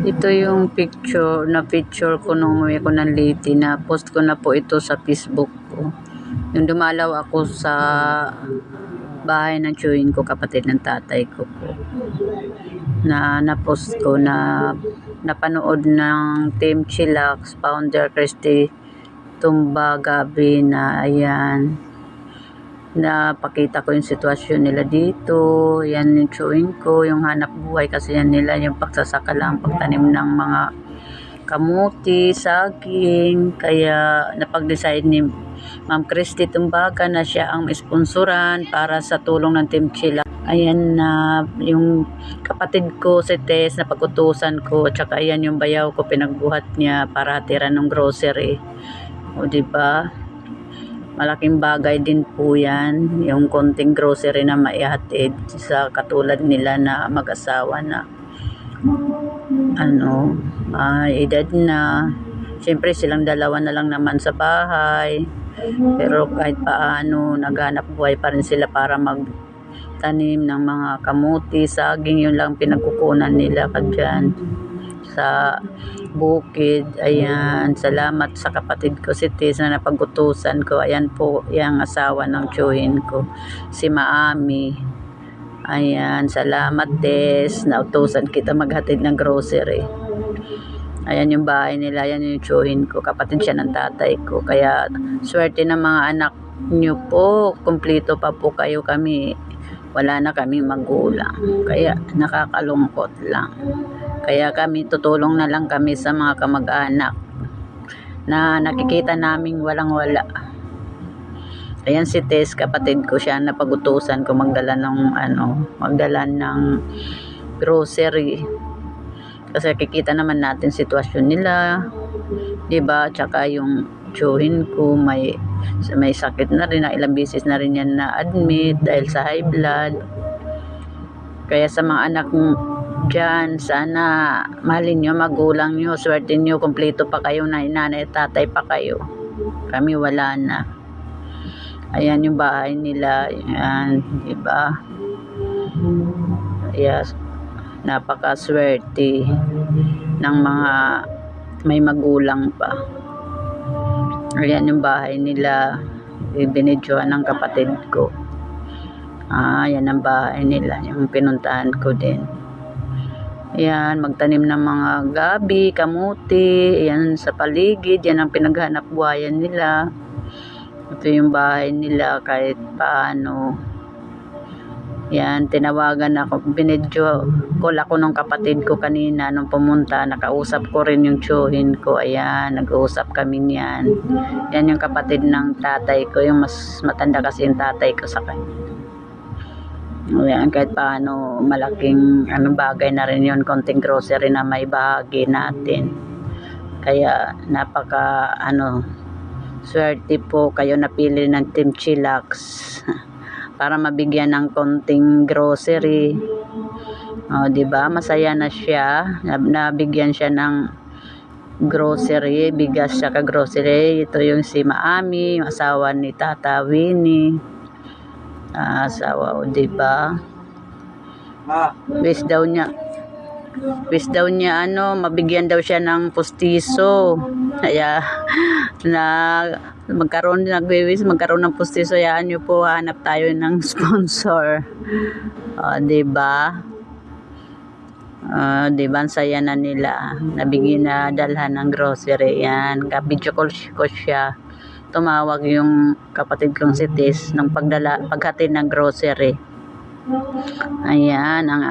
Ito yung picture ko nung umuwi ko ng Leyte, na post ko na po ito sa Facebook ko. Yung dumalaw ako sa bahay ng tiyuhin ko, kapatid ng tatay ko po. Na-post ko na napanood ng Team Chillax, founder Christy Tumba Gabi, na ayan, napakita ko yung sitwasyon nila dito. Yan yung chewing ko, yung hanap buhay kasi yan nila, yung pagsasaka lang, pagtanim ng mga kamuti, saging. Kaya napag-decide ni Ma'am Christy Tumbaga na siya ang sponsoran para sa tulong ng Team Chilla. Ayan na yung kapatid ko si Tess na pag-utusan ko, at saka ayan yung bayaw ko, pinagbuhat niya para tira ng grocery. O diba? Malaking bagay din po yan, yung konting grocery na maihatid sa katulad nila na mag-asawa na edad na. Siyempre silang dalawa na lang naman sa bahay, pero kahit paano naghanap buhay pa rin sila para magtanim ng mga kamuti, saging. Yun lang pinagkukunan nila kadyan sa bukid. Ayan, salamat sa kapatid ko si Tess na napag-utusan ko. Ayan po yung asawa ng tiyuhin ko, si Maami. Ayan, salamat Tess, nautusan kita maghatid ng grocery. Ayan yung bahay nila, ayan yung tiyuhin ko, kapatid siya ng tatay ko. Kaya swerte ng mga anak nyo po, kumpleto pa po kayo. Kami wala na kaming magulang, kaya nakakalungkot lang. Kaya kami tutulong na lang kami sa mga kamag-anak na nakikita naming walang-wala. Ayan si Tess, kapatid ko, siya na pag-utusan ko magdala ng grocery. Kasi kikita naman natin sitwasyon nila, 'di ba? Tsaka yung tiyuhin ko may sakit na rin, na ilang beses na rin yan na admit dahil sa high blood. Kaya sa mga anak dyan, sana mahalin nyo magulang nyo, swerte nyo, kumpleto pa kayo, na nanay at tatay pa kayo. Kami wala na. Ayan yung bahay nila, ayan, diba? Yes, napakaswerte ng mga may magulang pa. Ayan yung bahay nila, binidyohan ng kapatid ko. Yan ang bahay nila, yung pinuntahan ko din. Ayan, magtanim ng mga gabi, kamuti, ayan sa paligid, yan ang pinaghanap buhayan nila. Ito yung bahay nila kahit paano. Yan, tinawagan ako, binidyo call ako ng kapatid ko kanina nung pumunta, nakausap ko rin yung tiyuhin ko. Ayan, nag-uusap kami niyan. Yan yung kapatid ng tatay ko, yung mas matanda kasi yung tatay ko sa kanya. Ayan, kahit paano malaking bagay na rin yun, konting grocery na may bahagi natin. Kaya napaka swerte po kayo napili ng Team Chillax para mabigyan ng konting grocery. Diba? Masaya na siya, nabigyan siya ng grocery, bigas siya ka grocery. Ito yung si Maami, yung asawa ni Tata Winnie. Asawa, diba? Wish daw niya mabigyan daw siya ng pustiso. Kaya magkaroon ng pustiso. Yan nyo po, hanap tayo ng sponsor. Diba? Diba, ang saya na nila, nabigyan na dalhan ng grocery. Yan, ka-video call ko siya, tumawag yung kapatid kong si Tess ng paghatid ng grocery. Ayan ang